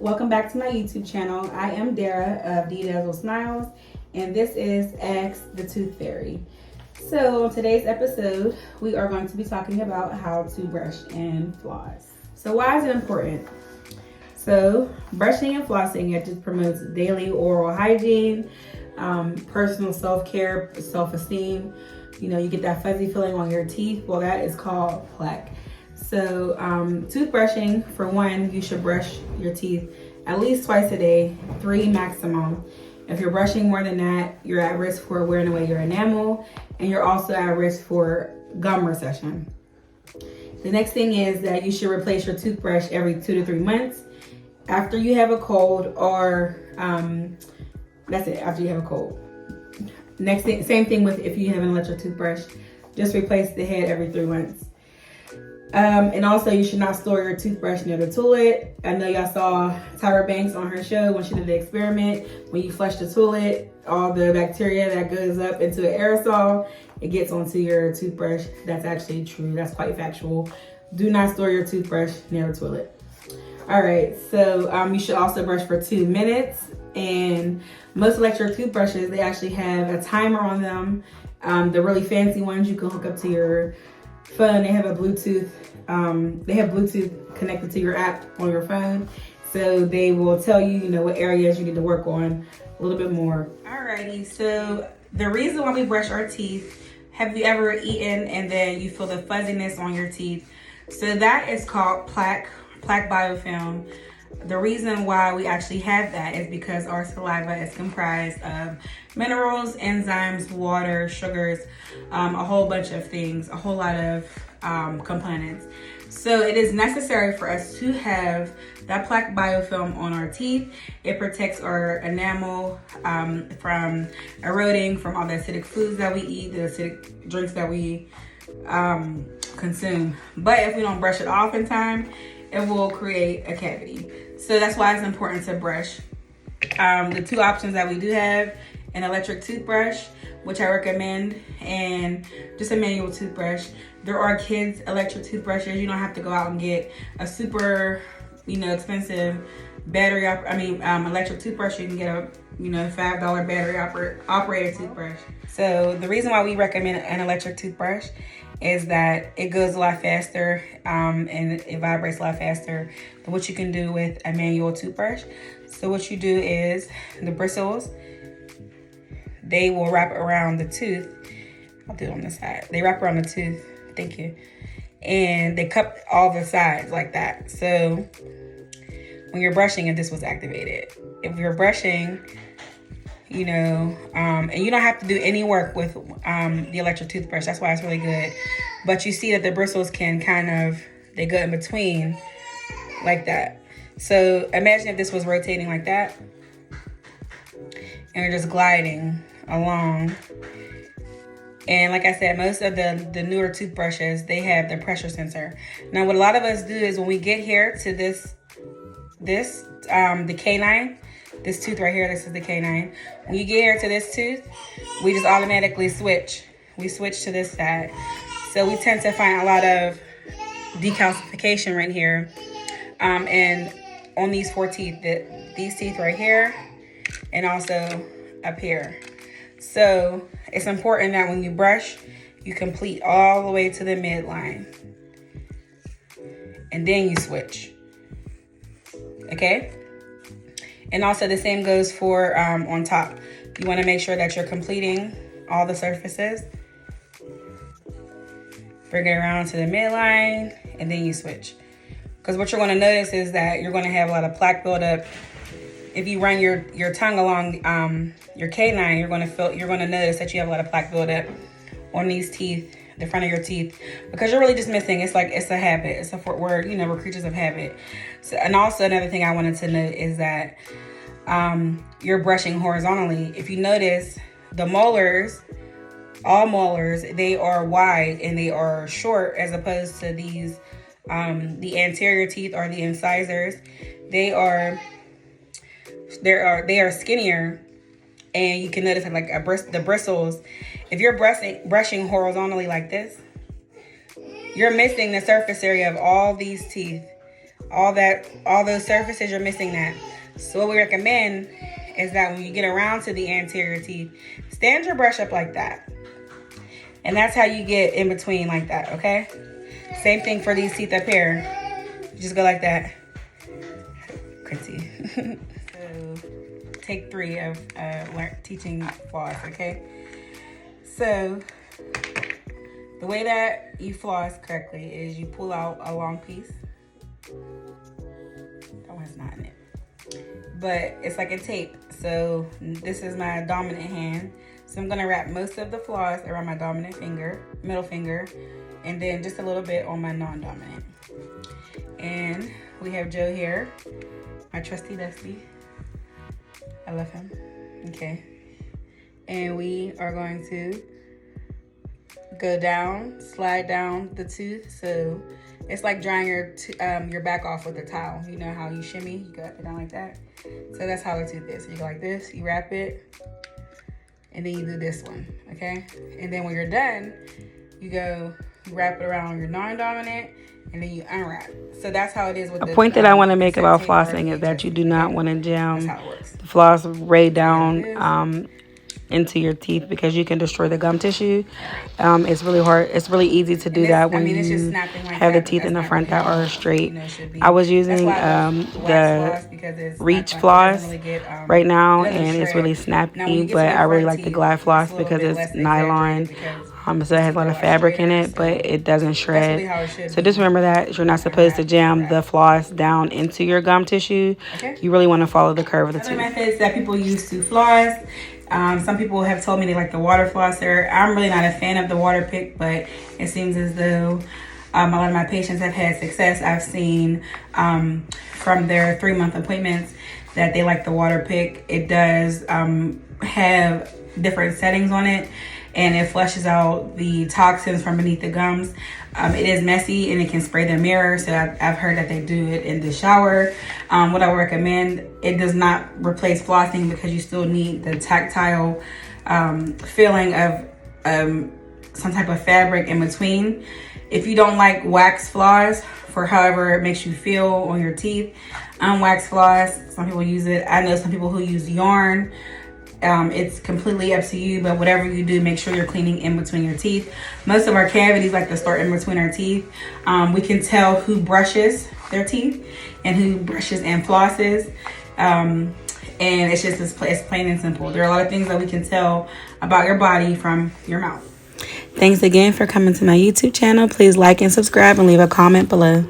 welcome back to my YouTube channel. I am Dara of D Dazzle Smiles, and this is Ask the Tooth Fairy. So on today's episode, we are going to be talking about how to brush and floss. So why is it important? So brushing and flossing, it just promotes daily oral hygiene, personal self-care, self-esteem. You know, you get that fuzzy feeling on your teeth. Well, that is called plaque. So toothbrushing, for one, you should brush your teeth at least twice a day, 3 maximum. If you're brushing more than that, you're at risk for wearing away your enamel, and you're also at risk for gum recession. The next thing is that you should replace your toothbrush every 2 to 3 months after you have a cold, or that's it, after you have a cold. Next thing, same thing with if you have an electric toothbrush, just replace the head every 3 months. And also, you should not store your toothbrush near the toilet. I know y'all saw Tyra Banks on her show when she did the experiment. When you flush the toilet, all the bacteria that goes up into an aerosol, it gets onto your toothbrush. That's actually true. That's quite factual. Do not store your toothbrush near the toilet. All right, so you should also brush for 2 minutes. And most electric toothbrushes, they actually have a timer on them. The really fancy ones you can hook up to your phone. They have a Bluetooth. They have Bluetooth connected to your app on your phone, so they will tell you, what areas you need to work on a little bit more. Alrighty, so the reason why we brush our teeth. Have you ever eaten and then you feel the fuzziness on your teeth? So that is called plaque biofilm. The reason why we actually have that is because our saliva is comprised of minerals, enzymes, water, sugars, a whole bunch of things, a whole lot of components. So it is necessary for us to have that plaque biofilm on our teeth. It protects our enamel from eroding from all the acidic foods that we eat, the acidic drinks that we consume. But if we don't brush it off in time, it will create a cavity. So that's why it's important to brush. The 2 options that we do have: an electric toothbrush, which I recommend, and just a manual toothbrush. There are kids electric toothbrushes. You don't have to go out and get a super, expensive electric toothbrush. You can get a, $5 battery operated toothbrush. So the reason why we recommend an electric toothbrush is that it goes a lot faster and it vibrates a lot faster than what you can do with a manual toothbrush. So what you do is the bristles, they will wrap around the tooth. I'll do it on this side. They wrap around the tooth. Thank you. And they cup all the sides like that. So when you're brushing, and this was activated. If you're brushing, and you don't have to do any work with the electric toothbrush. That's why it's really good. But you see that the bristles can they go in between like that. So imagine if this was rotating like that, and you're just gliding along. And like I said, most of the newer toothbrushes, they have the pressure sensor. Now, what a lot of us do is when we get here to the canine, this tooth right here, this is the canine. When you get here to this tooth, we just automatically switch. We switch to this side. So we tend to find a lot of decalcification right here. And on these 4 teeth, these teeth right here, and also up here. So it's important that when you brush, you complete all the way to the midline. And then you switch. Okay? And also the same goes for on top. You want to make sure that you're completing all the surfaces. Bring it around to the midline, and then you switch. Because what you're going to notice is that you're going to have a lot of plaque buildup. If you run your tongue along your canine, you're going to notice that you have a lot of plaque buildup on these teeth, the front of your teeth, because you're really just missing. It's a habit. It's we're creatures of habit. So, and also another thing I wanted to note is that you're brushing horizontally. If you notice, the molars, all molars, they are wide and they are short, as opposed to these the anterior teeth or the incisors. They are skinnier, and you can notice that the bristles. If you're brushing horizontally like this, you're missing the surface area of all these teeth, all those surfaces, you're missing that. So what we recommend is that when you get around to the anterior teeth, stand your brush up like that. And that's how you get in between like that, okay? Same thing for these teeth up here. You just go like that. Quincy. So take 3 of teaching floss, okay? So the way that you floss correctly is you pull out a long piece. That one's not in it. But it's like a tape. So this is my dominant hand. So I'm gonna wrap most of the floss around my dominant finger, middle finger, and then just a little bit on my non-dominant. And we have Joe here, my trusty Dusty. I love him. Okay. And we are going to go down, slide down the tooth. So it's like drying your back off with a towel. You know how you shimmy, you go up and down like that. So that's how the tooth is. So you go like this, you wrap it, and then you do this one, okay? And then when you're done, you wrap it around your non-dominant, and then you unwrap. So that's how it is with the point that I want to make about flossing is that you do not want to jam the floss way down into your teeth because you can destroy the gum tissue. It's really hard. It's really easy to do that when you have the teeth in the front that are straight. I was using the Reach floss right now, and it's really snappy, but I really like the Glide floss because it's nylon. So it has a lot of fabric in it, but it doesn't shred. So just remember that you're not supposed to jam the floss down into your gum tissue. You really want to follow the curve of the tooth. Other methods that people use to floss. Some people have told me they like the water flosser. I'm really not a fan of the water pick, but it seems as though a lot of my patients have had success. I've seen from their 3-month appointments that they like the water pick. It does have different settings on it, and it flushes out the toxins from beneath the gums. It is messy and it can spray the mirror, so I've heard that they do it in the shower. What I would recommend, it does not replace flossing because you still need the tactile feeling of some type of fabric in between. If you don't like wax floss for however it makes you feel on your teeth, unwaxed floss, some people use it. I know some people who use yarn. It's completely up to you, but whatever you do, make sure you're cleaning in between your teeth. Most of our cavities like to start in between our teeth. We can tell who brushes their teeth and who brushes and flosses. And it's just it's plain and simple. There are a lot of things that we can tell about your body from your mouth. Thanks again for coming to my YouTube channel. Please like and subscribe and leave a comment below.